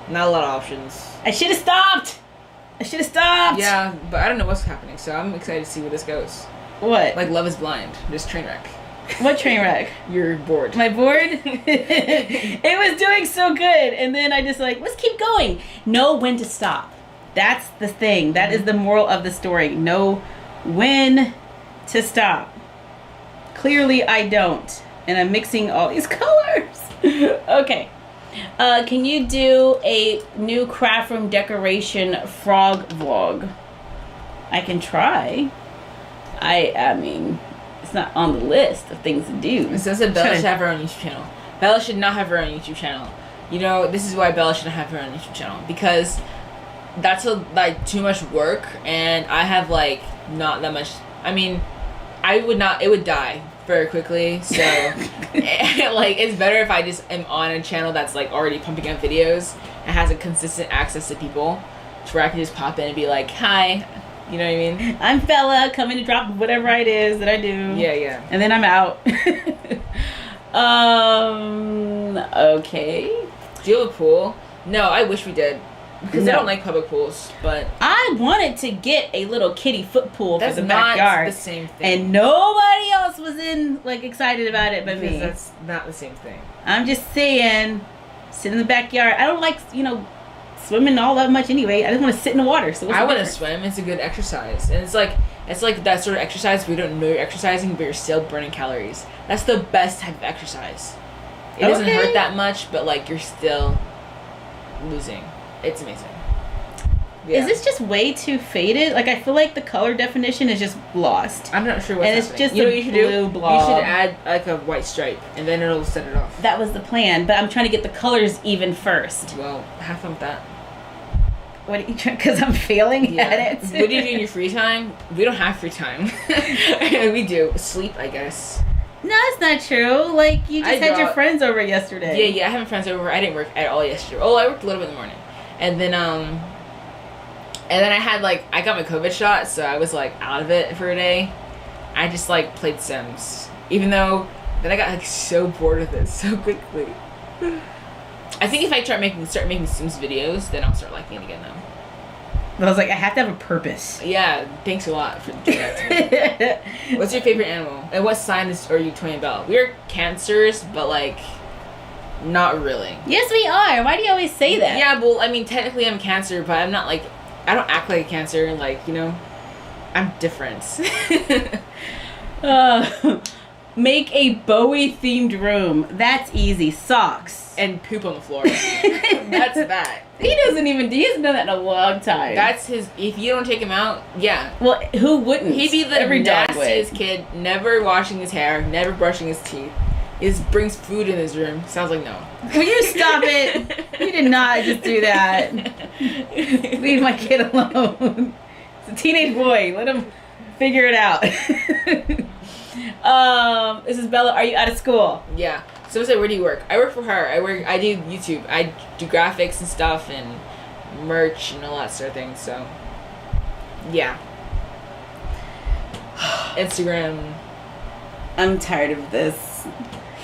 Not a lot of options. I should have stopped. Yeah, but I don't know what's happening, so I'm excited to see where this goes. What? Like Love is Blind, just train wreck. What train wreck? You're bored. My board? It was doing so good, and then I just like, let's keep going. Know when to stop. That's the thing. That is the moral of the story. Know when to stop. Clearly I don't, and I'm mixing all these colors. Okay. Can you do a new craft room decoration frog vlog? I can try. I mean, it's not on the list of things to do. It says that Bella should have her own YouTube channel. Bella should not have her own YouTube channel. You know, this is why Bella shouldn't have her own YouTube channel. Because that's too much work, and I have not that much. I mean, it would die very quickly, so it's better if I just am on a channel that's already pumping out videos and has a consistent access to people, to where I can just pop in and be like, hi, you know what I mean? I'm Bella, coming to drop whatever it is that I do. Yeah. And then I'm out. Okay. Do you have a pool? No, I wish we did. Because I don't like public pools, but I wanted to get a little kiddie foot pool for the backyard. That's the same thing. And nobody else was excited about it but me. That's not the same thing. I'm just saying, sit in the backyard. I don't like, swimming all that much anyway. I just want to sit in the water. So I want to swim. It's a good exercise. And it's like that sort of exercise where you don't know you're exercising, but you're still burning calories. That's the best type of exercise. It doesn't hurt that much, but you're still losing. It's amazing. Yeah. Is this just way too faded? I feel like the color definition is just lost. I'm not sure what's happening. And it's just what you should blue blob. You should add a white stripe, and then it'll set it off. That was the plan, but I'm trying to get the colors even first. Well, have fun with that. What are you trying? Because I'm failing at it. What do you do in your free time? We don't have free time. We do. Sleep, I guess. No, it's not true. You just had your friends over yesterday. Yeah, I had my friends over. I didn't work at all yesterday. Oh, I worked a little bit in the morning. And then I had I got my COVID shot, so I was out of it for a day. I just played Sims, even though then I got so bored with it so quickly. I think if I start making Sims videos, then I'll start liking it again though. But I was I have to have a purpose. Yeah, thanks a lot for doing that to me. What's your favorite animal? And what sign are you, Toya Bella? We're Cancers, but not really. Yes, we are. Why do you always say that? Yeah, well, I mean, technically I'm Cancer, but I'm not I don't act like a Cancer, I'm different. Make a Bowie themed room. That's easy. Socks. And poop on the floor. That's that. He hasn't done that in a long time. That's his, if you don't take him out, yeah. Well, who wouldn't? He'd be the Every dog would. nastiest kid, never washing his hair, never brushing his teeth. He just brings food in his room. Sounds like no. Will you stop it? You did not just do that. Leave my kid alone. It's a teenage boy. Let him figure it out. This is Bella. Are you out of school? Yeah. So I said, where do you work? I work for her. I do YouTube. I do graphics and stuff and merch and all that sort of thing. So, yeah. Instagram. I'm tired of this.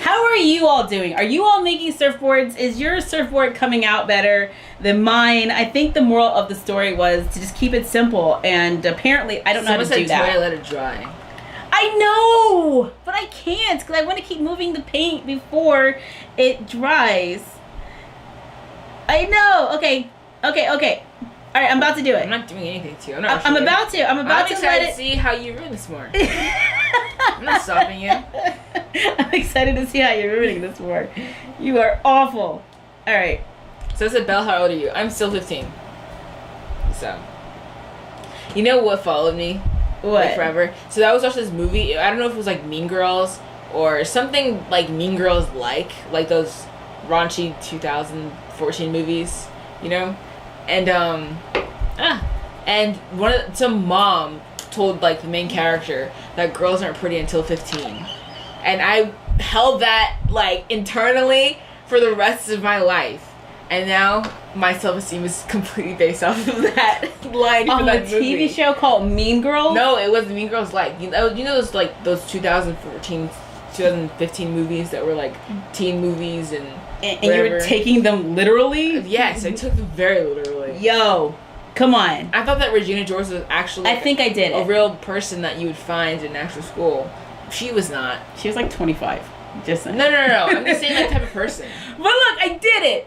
How are you all doing? Are you all making surfboards? Is your surfboard coming out better than mine? I think the moral of the story was to just keep it simple, and apparently I don't know how to do that. Someone said Toya, let it dry. I know, but I can't because I want to keep moving the paint before it dries. I know. Okay. All right, I'm about to do it. I'm not doing anything to you. I'm about to. I'm excited to see how you ruin this more. I'm not stopping you. I'm excited to see how you're ruining this more. You are awful. All right. So I said, Belle, how old are you? I'm still 15. So, you know what followed me? What? Forever. So I was watching this movie. I don't know if it was Mean Girls or something Mean Girls, like those raunchy 2014 movies, and some mom told the main character that girls aren't pretty until 15, and I held that internally for the rest of my life. And now my self-esteem is completely based off of that line on from that a TV show called Mean Girls? No, it was Mean Girls. You know those 2014 2015 movies that were like teen movies and you were taking them literally? Yes, I took them very literally. Yo, come on. I thought that Regina George was actually I think I did a real person that you would find in actual school. She was not. She was like 25. Just no. I'm just saying that type of person. But look, I did it.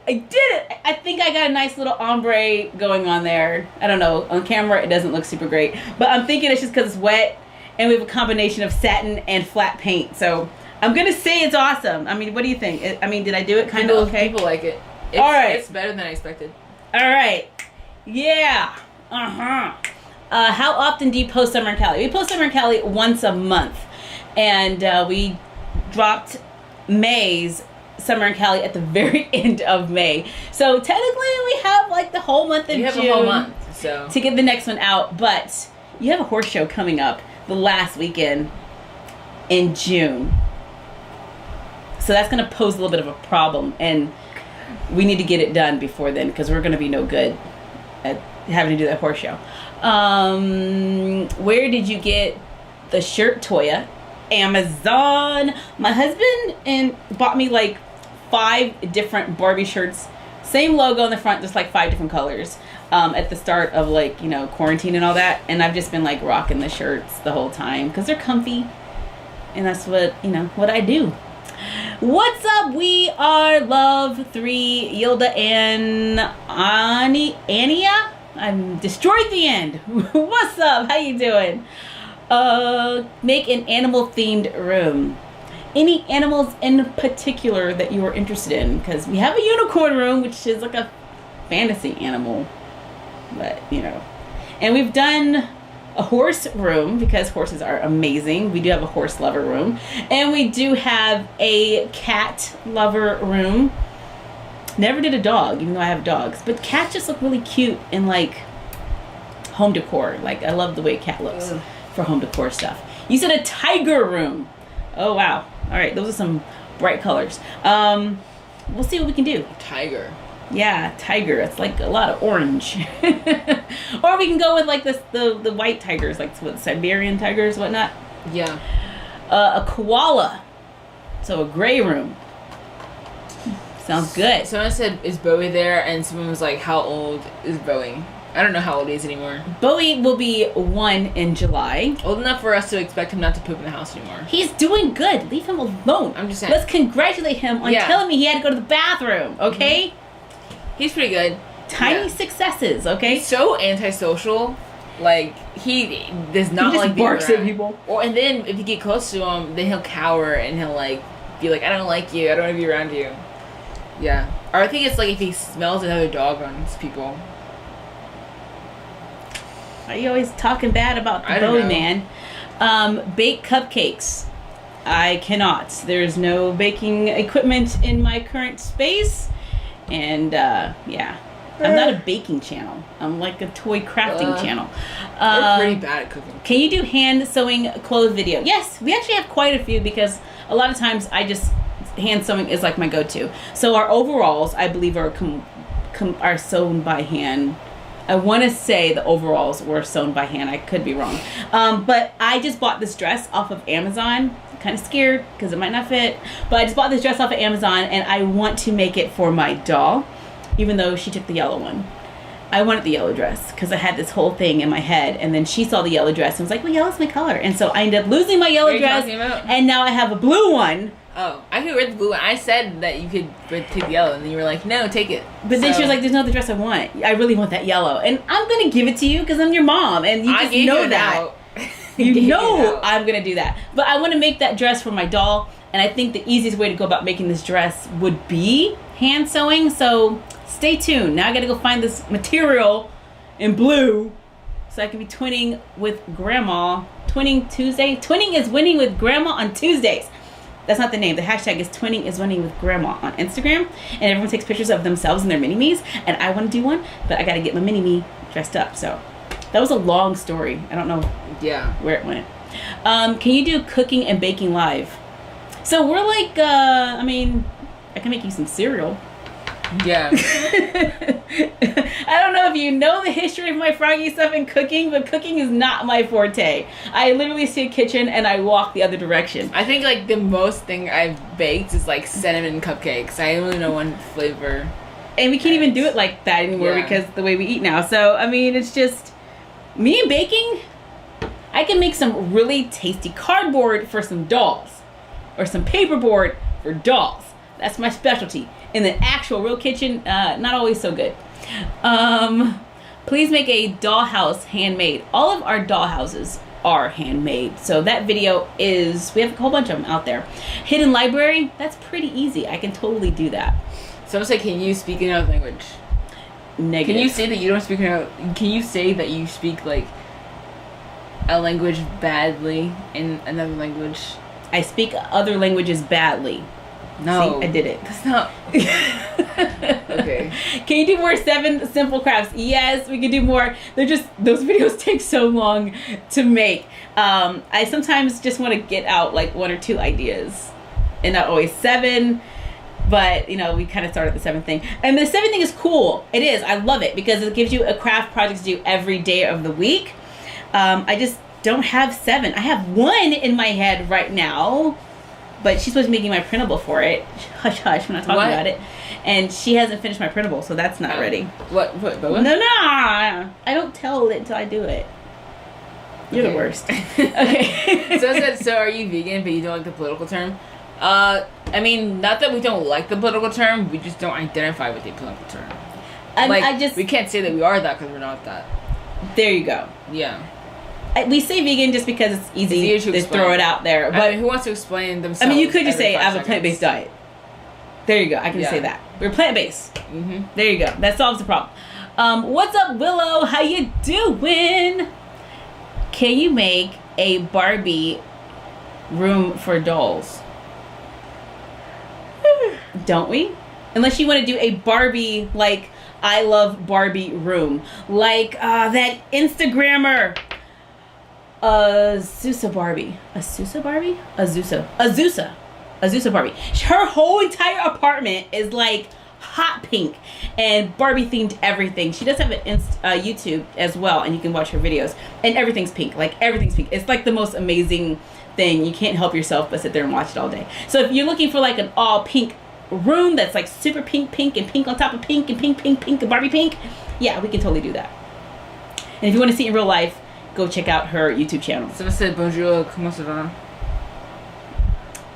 I think I got a nice little ombre going on there. I don't know. On camera, it doesn't look super great. But I'm thinking it's just because it's wet. And we have a combination of satin and flat paint. So I'm going to say it's awesome. I mean, what do you think? Did I do it kind of okay? People like it. All right. It's better than I expected. All right. Yeah. How often do you post Summer in Cali? We post Summer in Cali once a month. And we dropped May's Summer in Cali at the very end of May. So technically we have like the whole month of June. We have a whole month, so. To get the next one out. But you have a horse show coming up the last weekend in June. So that's going to pose a little bit of a problem. And we need to get it done before then because we're going to be no good at having to do that horse show. Where did you get the shirt, Toya? Amazon. My husband bought me like 5 different Barbie shirts. Same logo on the front, just like 5 different colors. At the start of like, quarantine and all that. And I've just been like rocking the shirts the whole time because they're comfy. And that's what, what I do. What's up? We are Love 3, Yoda and Ania. I'm destroyed the end. What's up? How you doing? Make an animal themed room. Any animals in particular that you are interested in? Because we have a unicorn room, which is like a fantasy animal. But, and we've done a horse room because horses are amazing. We do have a horse lover room. And we do have a cat lover room. Never did a dog, even though I have dogs. But cats just look really cute in like home decor. Like I love the way a cat looks for home decor stuff. You said a tiger room. Oh, wow. All right. Those are some bright colors. We'll see what we can do. Tiger. Yeah, tiger. It's like a lot of orange. Or we can go with like the white tigers, like what, Siberian tigers, whatnot. Yeah. A koala. So a gray room. Sounds good. Someone said, is Bowie there? And someone was like, how old is Bowie? I don't know how old he is anymore. Bowie will be 1 in July. Old enough for us to expect him not to poop in the house anymore. He's doing good. Leave him alone. I'm just saying. Let's congratulate him on telling me he had to go to the bathroom, okay? Mm-hmm. He's pretty good. Tiny successes, okay? He's so antisocial. Like, he does not he just like being barks around at people. And then if you get close to him, then he'll cower and he'll like be like, I don't like you. I don't want to be around you. Yeah. Or I think it's like if he smells another dog on people. Are you always talking bad about the Bowie man? Bake cupcakes. I cannot. There's no baking equipment in my current space. And, I'm not a baking channel. I'm like a toy crafting channel. We're pretty bad at cooking. Can you do hand sewing clothes video? Yes, we actually have quite a few because a lot of times I just, hand sewing is like my go-to. So our overalls, I believe, are sewn by hand. I want to say the overalls were sewn by hand. I could be wrong. But I just bought this dress off of Amazon. I'm kind of scared because it might not fit. But I just bought this dress off of Amazon and I want to make it for my doll, even though she took the yellow one. I wanted the yellow dress because I had this whole thing in my head. And then she saw the yellow dress and was like, well, yellow's my color. And so I ended up losing my yellow dress. And now I have a blue one. Oh, I could wear the blue one. I said that you could take the yellow, and then you were like, no, take it. But then she was like, there's no other dress I want. I really want that yellow. And I'm going to give it to you because I'm your mom, and you just know that. You know I'm going to do that. But I want to make that dress for my doll, and I think the easiest way to go about making this dress would be hand sewing. So stay tuned. Now I got to go find this material in blue so I can be twinning with Grandma. Twinning Tuesday. Twinning is winning with Grandma on Tuesdays. That's not the name. The hashtag is twinning is winning with Grandma on Instagram. And everyone takes pictures of themselves and their mini-me's. And I want to do one, but I got to get my mini-me dressed up. So that was a long story. I don't know where it went. Can you do cooking and baking live? So we're like, I can make you some cereal. Yeah. I don't know if you know the history of my froggy stuff in cooking, but cooking is not my forte. I literally see a kitchen and I walk the other direction. I think like the most thing I've baked is like cinnamon cupcakes. I only know one flavor. And we can't even do it like that anymore because the way we eat now. So, I mean, it's just me and baking. I can make some really tasty cardboard for some dolls or some paperboard for dolls. That's my specialty. In the actual real kitchen, not always so good. Please make a dollhouse handmade. All of our dollhouses are handmade. So that video is, we have a whole bunch of them out there. Hidden library, that's pretty easy. I can totally do that. Someone said, can you speak another language? Negative. Can you say that you don't speak another, can you say that you speak like a language badly in another language? I speak other languages badly. No. See, I did it. That's not. Okay. Can you do more 7 simple crafts? Yes, we can do more. They're just, those videos take so long to make. I sometimes just want to get out like 1 or 2 ideas and not always 7. But, you know, we kind of started the 7th thing. And the 7th thing is cool. It is. I love it because it gives you a craft project to do every day of the week. I just don't have 7. I have 1 in my head right now. But she's supposed to be making my printable for it. Hush, hush, we're not talking about it. And she hasn't finished my printable, so that's not ready. What? No, I don't tell it until I do it. You're the worst. Okay. So are you vegan, but you don't like the political term? I mean, not that we don't like the political term, we just don't identify with the political term. We can't say that we are that because we're not that. There you go. Yeah. We say vegan just because it's easy to throw it out there. But I mean, who wants to explain themselves? I mean, you could just say, I have a plant-based diet. There you go. I can say that. We're plant-based. Mm-hmm. There you go. That solves the problem. What's up, Willow? How you doing? Can you make a Barbie room for dolls? Don't we? Unless you want to do a Barbie, like, I love Barbie room. Like that Instagrammer. Azusa Barbie. Azusa Barbie? Azusa Barbie. Her whole entire apartment is like hot pink and Barbie themed everything. She does have an YouTube as well, and you can watch her videos. And everything's pink. Like everything's pink. It's like the most amazing thing. You can't help yourself but sit there and watch it all day. So if you're looking for like an all pink room that's like super pink and pink on top of pink and pink and Barbie pink, yeah, we can totally do that. And if you want to see it in real life, go check out her YouTube channel. So I said bonjour, comment ça va?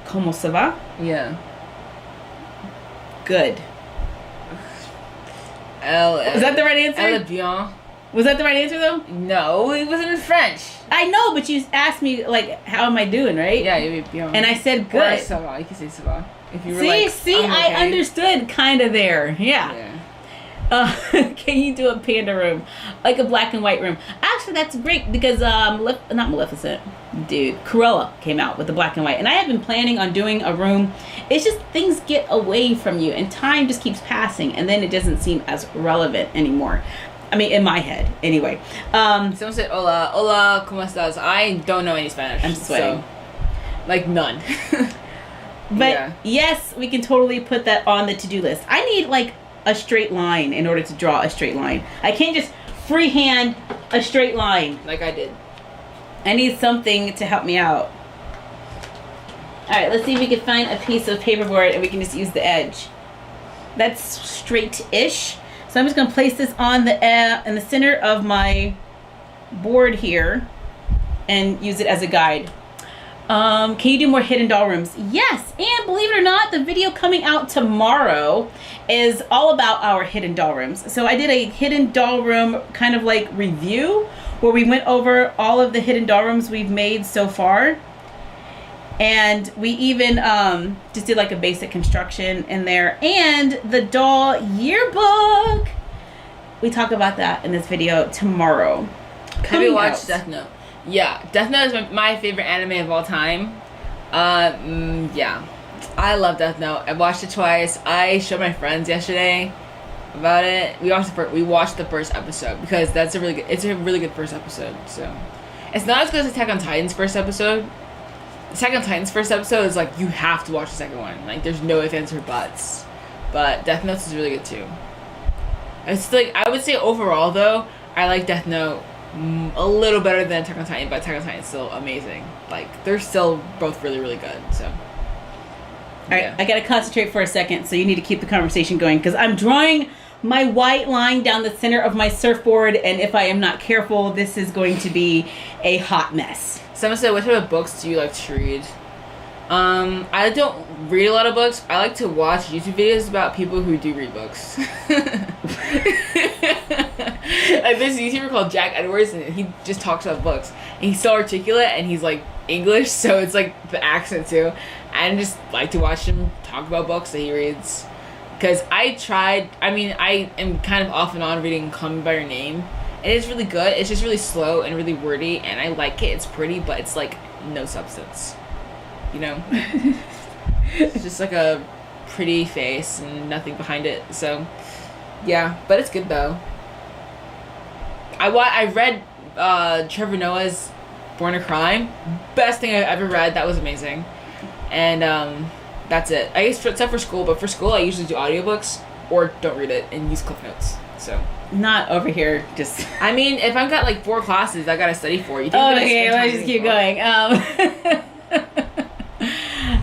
Comment ça va? Yeah. Good. Was that the right answer? Elle est bien. Was that the right answer though? No, it wasn't in French. I know, but you asked me like, how am I doing, right? Yeah, elle est bien. And I said good. Or ça va. You can say ça va. If you were I understood kind of there. Yeah. Can you do a panda room? Like a black and white room? Actually, that's great because, not Maleficent, dude, Cruella came out with the black and white. And I have been planning on doing a room. It's just things get away from you and time just keeps passing and then it doesn't seem as relevant anymore. I mean, in my head, anyway. Someone said, hola, ¿cómo estás? I don't know any Spanish. I'm sweating. So, like, none. But yes, we can totally put that on the to-do list. I need, like, a straight line in order to draw a straight line. I can't just freehand a straight line. Like I did. I need something to help me out. Alright, let's see if we can find a piece of paperboard and we can just use the edge. That's straight-ish. So I'm just going to place this on the in the center of my board here and use it as a guide. Can you do more hidden doll rooms? Yes, and believe it or not, the video coming out tomorrow is all about our hidden doll rooms. So I did a hidden doll room kind of like review where we went over all of the hidden doll rooms we've made so far. And we even just did like a basic construction in there. And the doll yearbook. We talk about that in this video tomorrow. Have you watched Death Note? Yeah, Death Note is my favorite anime of all time. Yeah, I love Death Note. I watched it twice. I showed my friends yesterday about it. We watched the first episode because it's a really good first episode. So it's not as good as Attack on Titan's first episode. Attack on Titan's first episode is like you have to watch the second one. Like there's no ifs, ands, or buts. But Death Note is really good too. It's like, I would say overall though, I like Death Note a little better than Attack on Titan, but Attack on Titan is still amazing. Like, they're still both really, really good, so. Alright, I gotta concentrate for a second, so you need to keep the conversation going, because I'm drawing my white line down the center of my surfboard, and if I am not careful, this is going to be a hot mess. Someone said, what type of books do you like to read? I don't read a lot of books. I like to watch YouTube videos about people who do read books. Like, there's a YouTuber called Jack Edwards, and he just talks about books. And he's so articulate, and he's like English, so it's like the accent too. I just like to watch him talk about books that he reads. Because I am kind of off and on reading Call Me By Your Name. And it's really good. It's just really slow and really wordy, and I like it. It's pretty, but it's like no substance. You know? It's just like a pretty face and nothing behind it. So, yeah. But it's good, though. I read Trevor Noah's Born a Crime. Best thing I've ever read. That was amazing. And that's it. I guess except for school. But for school, I usually do audiobooks or don't read it and use Cliff Notes. So. Not over here, just... I mean, if I've got like 4 classes I gotta study for, you think okay, let's just keep going.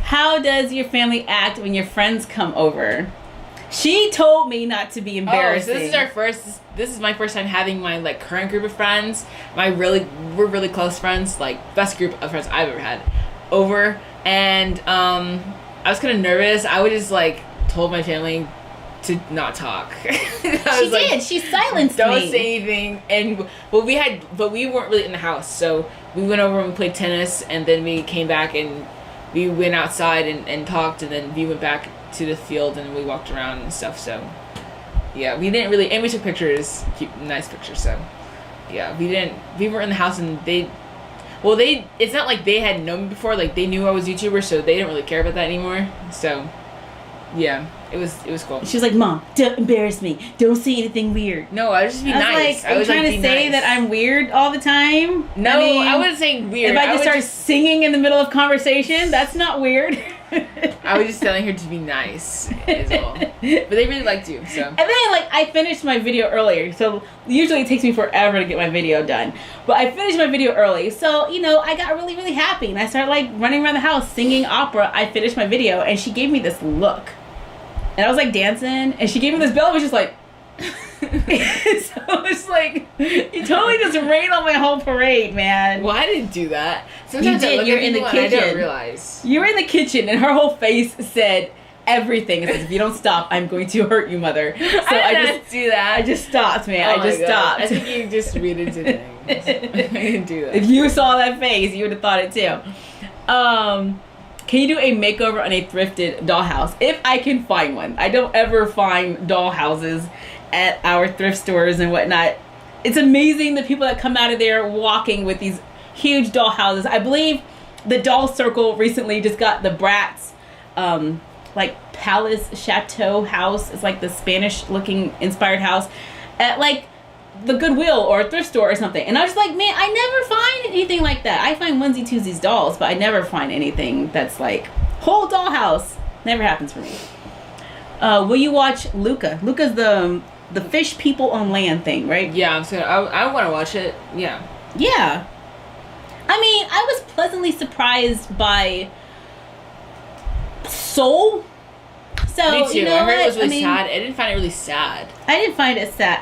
How does your family act when your friends come over? She told me not to be embarrassing. Oh, so this is my first time having my like current group of friends. We're really close friends, like best group of friends I've ever had over. And I was kind of nervous. I would just like told my family to not talk. She did. She silenced me. Don't say anything. And but we weren't really in the house, so we went over and we played tennis, and then we came back and we went outside and talked, and then we went back to the field and we walked around and stuff. So yeah, we didn't really, and we took pictures, nice pictures. So yeah, we were in the house, and it's not like they had known me before. Like, they knew I was a YouTuber, so they didn't really care about that anymore. So yeah, it was cool. She was like, "Mom, don't embarrass me. Don't say anything weird." No, I was just be nice. Like, are you trying to say that I'm weird all the time? No, I wasn't saying weird. If I just start singing in the middle of conversation, that's not weird. I was just telling her to be nice, is all. But they really liked you, so. And then, I finished my video earlier, so usually it takes me forever to get my video done. But I finished my video early, so, I got really, really happy. And I started, running around the house singing opera. I finished my video, and she gave me this look. And I was, dancing, and she gave me this bell, and was just like... So it's like, you totally just rained on my whole parade, man. Well, I didn't do that. Sometimes you did. You're in the kitchen. I don't realize. You were in the kitchen, and her whole face said everything. It says, "If you don't stop, I'm going to hurt you, mother." So I didn't do that. I just stopped, man. I just stopped. I think you just read into things. I didn't do that. If you saw that face, you would have thought it too. Can you do a makeover on a thrifted dollhouse? If I can find one. I don't ever find dollhouses at our thrift stores and whatnot. It's amazing the people that come out of there walking with these huge doll houses. I believe the Doll Circle recently just got the Bratz Palace Chateau house. It's like the Spanish looking inspired house at the Goodwill or a thrift store or something. And I was like, man, I never find anything like that. I find onesie twosies dolls, but I never find anything that's whole dollhouse. Never happens for me. Will you watch Luca? Luca's the fish people on land thing, right? Yeah, I want to watch it. Yeah. Yeah. I mean, I was pleasantly surprised by Soul. So, me too. You know I heard it was what? really sad. I didn't find it really sad. I didn't find it sad.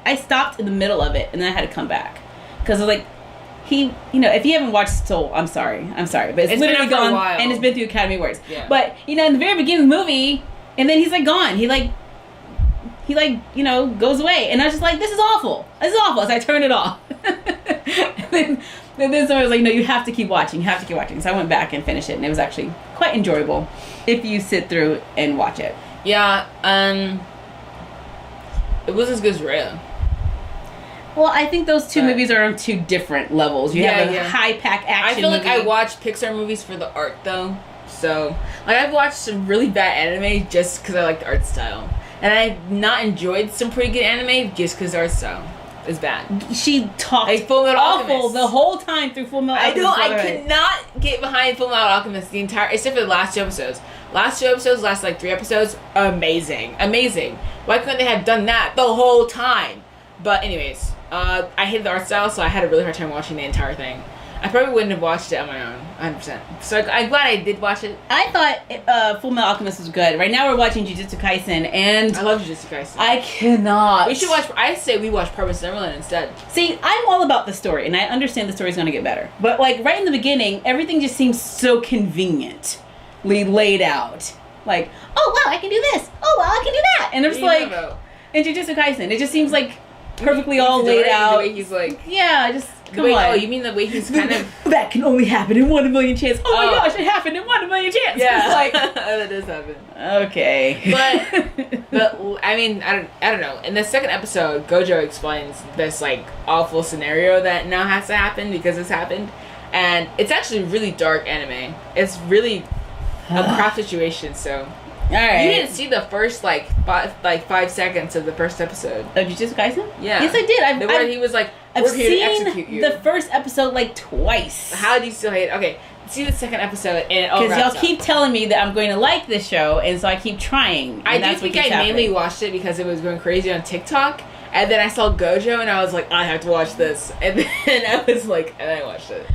I stopped in the middle of it, and then I had to come back. Because I was like, if you haven't watched Soul, I'm sorry. But it's literally been gone, a while. and it's been through Academy Awards. Yeah. But, in the very beginning of the movie, and then he's gone. He goes away. And I was just like, this is awful. So I turned it off. and then somebody was like, no, you have to keep watching. So I went back and finished it, and it was actually quite enjoyable if you sit through and watch it. Yeah, it wasn't as good as Rhea. Well, I think those two movies are on two different levels. You have a high-pack action I feel like movie. I watch Pixar movies for the art, though. So, I've watched some really bad anime just because I like the art style. And I've not enjoyed some pretty good anime just because of the art style. is bad. She talked Like Full Metal awful Alchemist. the whole time through Full Metal Alchemist. I cannot get behind Full Metal Alchemist the entire, except for the last 2 episodes. Last 3 episodes, amazing. Why couldn't they have done that the whole time? But anyways, I hated the art style, so I had a really hard time watching the entire thing. I probably wouldn't have watched it on my own, 100%. So I'm glad I did watch it. I thought Full Metal Alchemist was good. Right now we're watching Jujutsu Kaisen, and I love Jujutsu Kaisen. I cannot. We should watch. I say we watch Promised Neverland instead. See, I'm all about the story, and I understand the story's going to get better. But like right in the beginning, everything just seems so conveniently laid out. Like, oh wow, I can do this. Oh wow, I can do that. And there's like in Jujutsu Kaisen, it just seems like perfectly all laid out. The way he's like, yeah, just. Come on. Oh, you mean the way he's kind of... That can only happen in 1 in a million chance. Oh my gosh, it happened in 1 in a million chance. Yeah. It's like, that does happen. Okay. But I mean, I don't know. In the second episode, Gojo explains this, like, awful scenario that now has to happen because this happened. And it's actually really dark anime. It's really a crap situation, so... Alright. You didn't see the first, like 5 seconds of the first episode. Of Jujutsu Kaisen? Yeah. Yes, I did. He was like, I've we're here to seen execute you. the first episode like twice. How do you still hate it? Okay, see the second episode and it all because wraps y'all keep telling me that I'm going to like this show, and so I keep trying. I do think I mainly watched it because it was going crazy on TikTok, and then I saw Gojo and I was like, I have to watch this, and then I was like, and I watched it.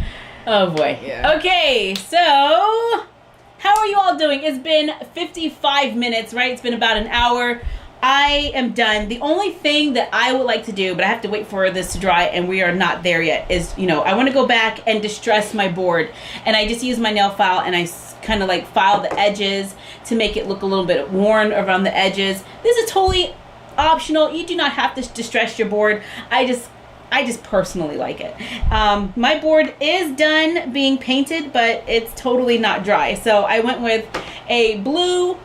Oh boy. Yeah. Okay, so how are you all doing? It's been 55 minutes, right? It's been about an hour. I am done. The only thing that I would like to do, but I have to wait for this to dry, and we are not there yet, is, I want to go back and distress my board. And I just use my nail file, and I kind of like file the edges to make it look a little bit worn around the edges. This is totally optional. You do not have to distress your board. I just personally like it. My board is done being painted, but it's totally not dry. So I went with a blue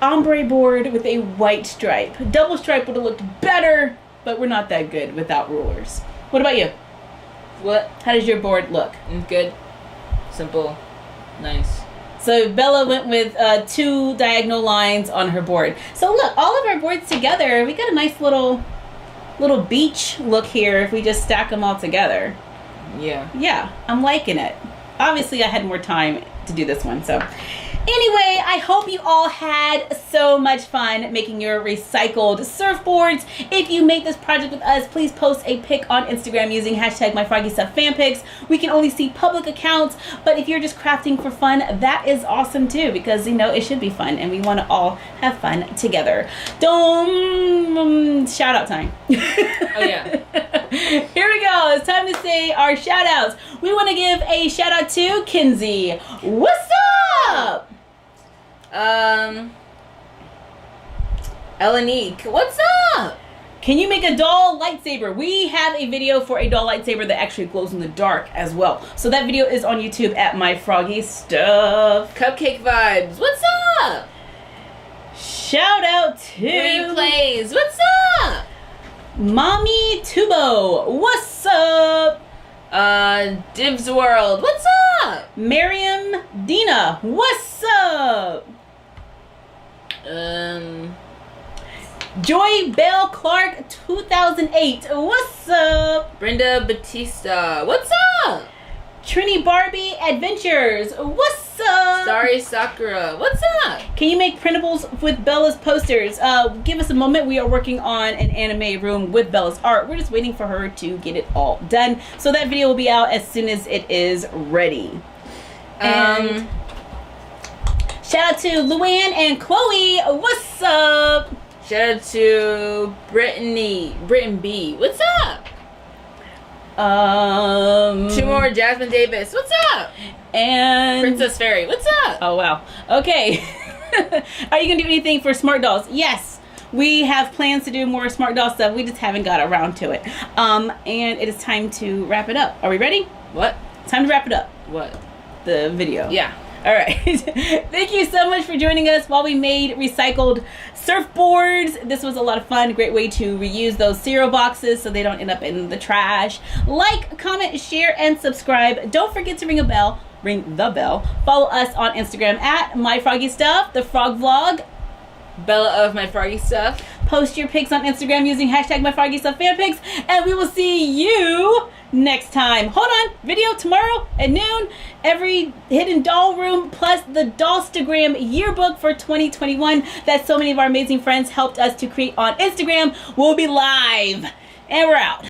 ombre board with a white stripe. Double stripe would have looked better, but we're not that good without rulers. What about you? What? How does your board look? Good. Simple. Nice. So Bella went with 2 diagonal lines on her board. So look, all of our boards together, we got a nice little beach look here if we just stack them all together. Yeah, I'm liking it. Obviously I had more time to do this one, so anyway, I hope you all had so much fun making your recycled surfboards. If you make this project with us, please post a pic on Instagram using hashtag MyFroggyStuffFanPics. We can only see public accounts, but if you're just crafting for fun, that is awesome too, because it should be fun and we want to all have fun together. Shout out time. Oh yeah. Here we go. It's time to say our shout outs. We want to give a shout out to Kinsey. What's up? Elenique, what's up? Can you make a doll lightsaber? We have a video for a doll lightsaber that actually glows in the dark as well. So that video is on YouTube at My Froggy Stuff. Cupcake Vibes, what's up? Shout out to Replays, what's up? Mommy Tubo, what's up? Divs World, what's up? Miriam Dina, what's up? Joy Bell Clark 2008, what's up? Brenda Batista, what's up? Trini Barbie Adventures, what's up? Starry Sakura, what's up? Can you make printables with Bella's posters? Give us a moment. We are working on an anime room with Bella's art. We're just waiting for her to get it all done. So that video will be out as soon as it is ready. And shout out to Luann and Chloe. What's up? Shout out to Britton B. What's up? 2 more, Jasmine Davis. What's up? And Princess Fairy. What's up? Oh wow. Okay. Are you gonna do anything for Smart Dolls? Yes. We have plans to do more Smart Doll stuff. We just haven't got around to it. And it is time to wrap it up. Are we ready? What? It's time to wrap it up. What? The video. Yeah. All right. Thank you so much for joining us while we made recycled surfboards. This was a lot of fun. A great way to reuse those cereal boxes so they don't end up in the trash. Like, comment, share, and subscribe. Don't forget to ring the bell. Follow us on Instagram at MyFroggyStuff, the Frog Vlog, Bella of My Froggy Stuff. Post your pics on Instagram using hashtag MyFroggyStuffFanPics, and we will see you next time. Hold on, video tomorrow at noon. Every hidden doll room plus the Dollstagram yearbook for 2021 that so many of our amazing friends helped us to create on Instagram will be live. And we're out.